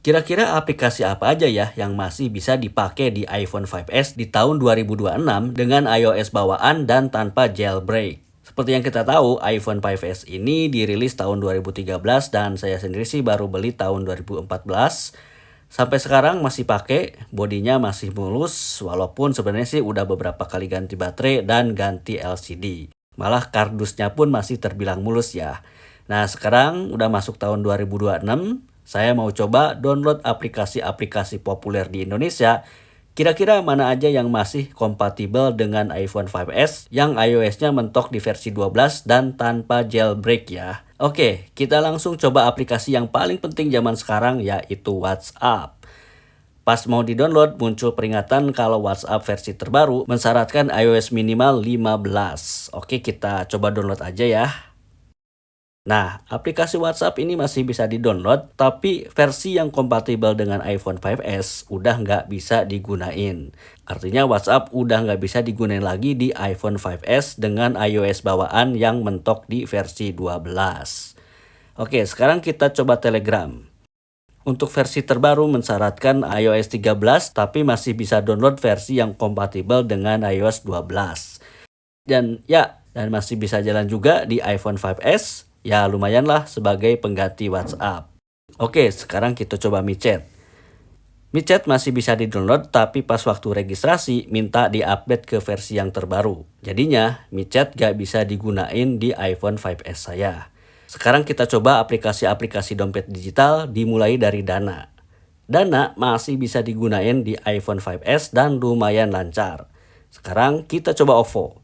Kira-kira aplikasi apa aja ya yang masih bisa dipakai di iPhone 5s di tahun 2026 dengan iOS bawaan dan tanpa jailbreak? Seperti yang kita tahu, iPhone 5s ini dirilis tahun 2013 dan saya sendiri sih baru beli tahun 2014. Sampai sekarang masih pakai, bodinya masih mulus, walaupun sebenarnya sih udah beberapa kali ganti baterai dan ganti LCD. Malah kardusnya pun masih terbilang mulus ya. Nah, sekarang udah masuk tahun 2026, saya mau coba download aplikasi-aplikasi populer di Indonesia. Kira-kira mana aja yang masih kompatibel dengan iPhone 5s yang iOS-nya mentok di versi 12 dan tanpa jailbreak ya. Oke, kita langsung coba aplikasi yang paling penting zaman sekarang yaitu WhatsApp. Pas mau di-download muncul peringatan kalau WhatsApp versi terbaru mensyaratkan iOS minimal 15. Oke, kita coba download aja ya. Nah, aplikasi WhatsApp ini masih bisa di-download, tapi versi yang kompatibel dengan iPhone 5s udah nggak bisa digunain. Artinya WhatsApp udah nggak bisa digunain lagi di iPhone 5s dengan iOS bawaan yang mentok di versi 12. Oke, sekarang kita coba Telegram. Untuk versi terbaru mensyaratkan iOS 13, tapi masih bisa download versi yang kompatibel dengan iOS 12. Dan masih bisa jalan juga di iPhone 5s. Ya lumayan lah sebagai pengganti WhatsApp. Oke, sekarang kita coba MiChat. MiChat masih bisa di-download tapi pas waktu registrasi minta di-update ke versi yang terbaru. Jadinya MiChat gak bisa digunain di iPhone 5s saya. Sekarang kita coba aplikasi-aplikasi dompet digital dimulai dari Dana. Dana masih bisa digunain di iPhone 5s dan lumayan lancar. Sekarang kita coba OVO.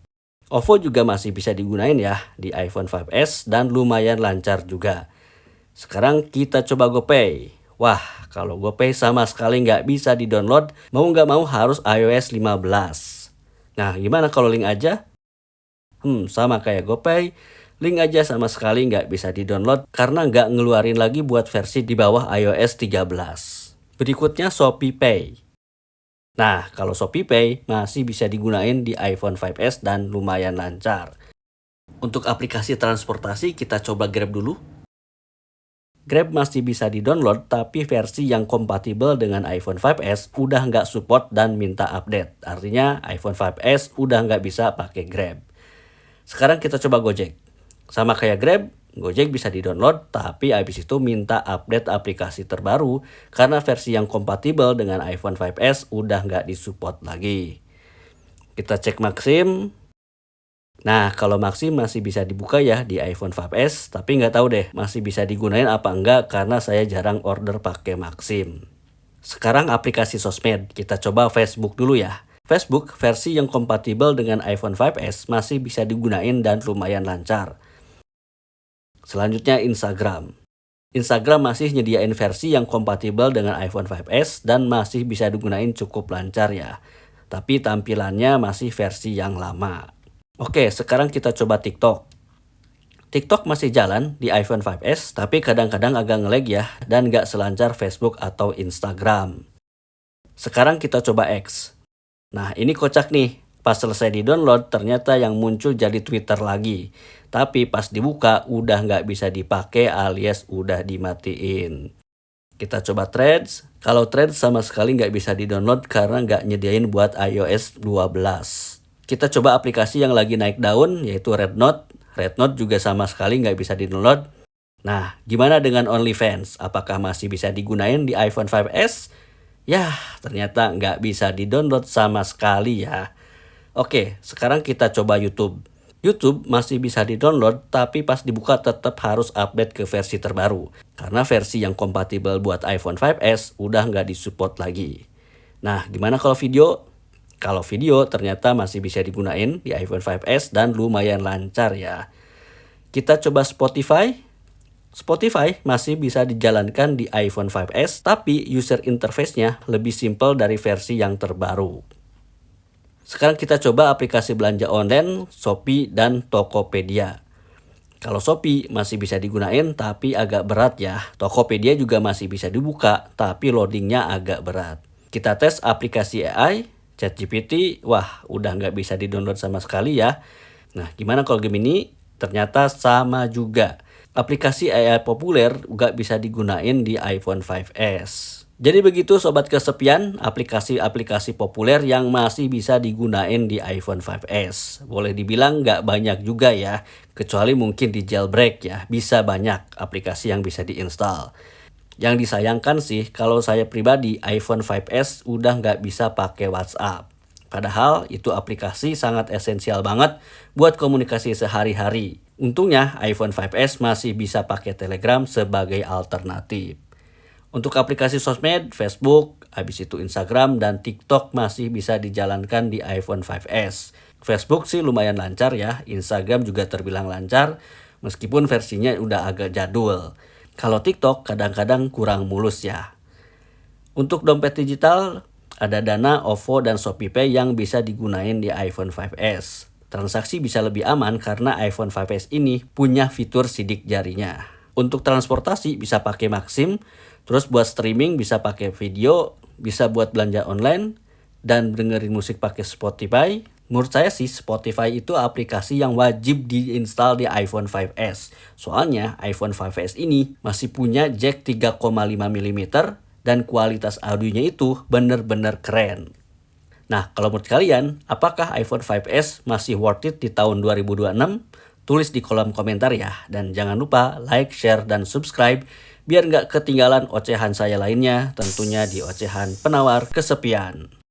OVO juga masih bisa digunain ya di iPhone 5s dan lumayan lancar juga. Sekarang kita coba GoPay. Wah, kalau GoPay sama sekali nggak bisa di-download, mau nggak mau harus iOS 15. Nah, gimana kalau link aja? Sama kayak GoPay, link aja sama sekali nggak bisa di-download karena nggak ngeluarin lagi buat versi di bawah iOS 13. Berikutnya ShopeePay. Nah, kalau ShopeePay masih bisa digunain di iPhone 5s dan lumayan lancar. Untuk aplikasi transportasi kita coba Grab dulu. Grab masih bisa di-download tapi versi yang kompatibel dengan iPhone 5s udah nggak support dan minta update. Artinya iPhone 5s udah nggak bisa pakai Grab. Sekarang kita coba Gojek. Sama kayak Grab, Gojek bisa di-download, tapi habis itu minta update aplikasi terbaru karena versi yang kompatibel dengan iPhone 5s udah nggak disupport lagi. Kita cek Maxim. Nah, kalau Maxim masih bisa dibuka ya di iPhone 5s, tapi nggak tahu deh masih bisa digunain apa enggak karena saya jarang order pakai Maxim. Sekarang aplikasi sosmed, kita coba Facebook dulu ya. Facebook versi yang kompatibel dengan iPhone 5s masih bisa digunain dan lumayan lancar. Selanjutnya Instagram. Instagram masih nyediain versi yang kompatibel dengan iPhone 5s dan masih bisa digunain cukup lancar ya. Tapi tampilannya masih versi yang lama. Oke, sekarang kita coba TikTok. TikTok masih jalan di iPhone 5s, tapi kadang-kadang agak nge-lag ya dan nggak selancar Facebook atau Instagram. Sekarang kita coba X. Nah, ini kocak nih. Pas selesai di-download, ternyata yang muncul jadi Twitter lagi. Tapi pas dibuka, udah nggak bisa dipakai alias udah dimatiin. Kita coba Threads. Kalau Threads sama sekali nggak bisa di-download karena nggak nyediain buat iOS 12. Kita coba aplikasi yang lagi naik daun, yaitu Rednote. Rednote juga sama sekali nggak bisa di-download. Nah, gimana dengan OnlyFans? Apakah masih bisa digunain di iPhone 5s? Yah, ternyata nggak bisa di-download sama sekali ya. Oke, sekarang kita coba YouTube. YouTube masih bisa di-download, tapi pas dibuka tetap harus update ke versi terbaru. Karena versi yang kompatibel buat iPhone 5s udah nggak disupport lagi. Nah, gimana kalau video? Kalau video ternyata masih bisa digunain di iPhone 5s dan lumayan lancar ya. Kita coba Spotify. Spotify masih bisa dijalankan di iPhone 5s, tapi user interface-nya lebih simpel dari versi yang terbaru. Sekarang kita coba aplikasi belanja online, Shopee dan Tokopedia. Kalau Shopee masih bisa digunain tapi agak berat ya. Tokopedia juga masih bisa dibuka tapi loadingnya agak berat. Kita tes aplikasi AI, ChatGPT, wah udah nggak bisa di-download sama sekali ya. Nah, gimana kalau Gemini? Ternyata sama juga. aplikasi AI populer juga bisa digunain di iPhone 5S. Jadi begitu sobat kesepian, aplikasi-aplikasi populer yang masih bisa digunain di iPhone 5S. Boleh dibilang nggak banyak juga ya, kecuali mungkin di jailbreak ya, bisa banyak aplikasi yang bisa diinstal. Yang disayangkan sih, kalau saya pribadi iPhone 5S udah nggak bisa pakai WhatsApp. Padahal itu aplikasi sangat esensial banget buat komunikasi sehari-hari. Untungnya iPhone 5S masih bisa pakai Telegram sebagai alternatif. Untuk aplikasi sosmed, Facebook, habis itu Instagram dan TikTok masih bisa dijalankan di iPhone 5S. Facebook sih lumayan lancar ya, Instagram juga terbilang lancar meskipun versinya udah agak jadul. Kalau TikTok kadang-kadang kurang mulus ya. Untuk dompet digital, ada Dana, OVO, dan ShopeePay yang bisa digunain di iPhone 5S. Transaksi bisa lebih aman karena iPhone 5S ini punya fitur sidik jarinya. Untuk transportasi bisa pakai Maxim, terus buat streaming bisa pakai video, bisa buat belanja online, dan dengerin musik pakai Spotify. Menurut saya sih Spotify itu aplikasi yang wajib diinstal di iPhone 5S. Soalnya iPhone 5S ini masih punya jack 3,5 mm dan kualitas audionya itu bener-bener keren. Nah, kalau menurut kalian, apakah iPhone 5S masih worth it di tahun 2026? Tulis di kolom komentar ya. Dan jangan lupa like, share, dan subscribe biar nggak ketinggalan ocehan saya lainnya, tentunya di Ocehan Penawar Kesepian.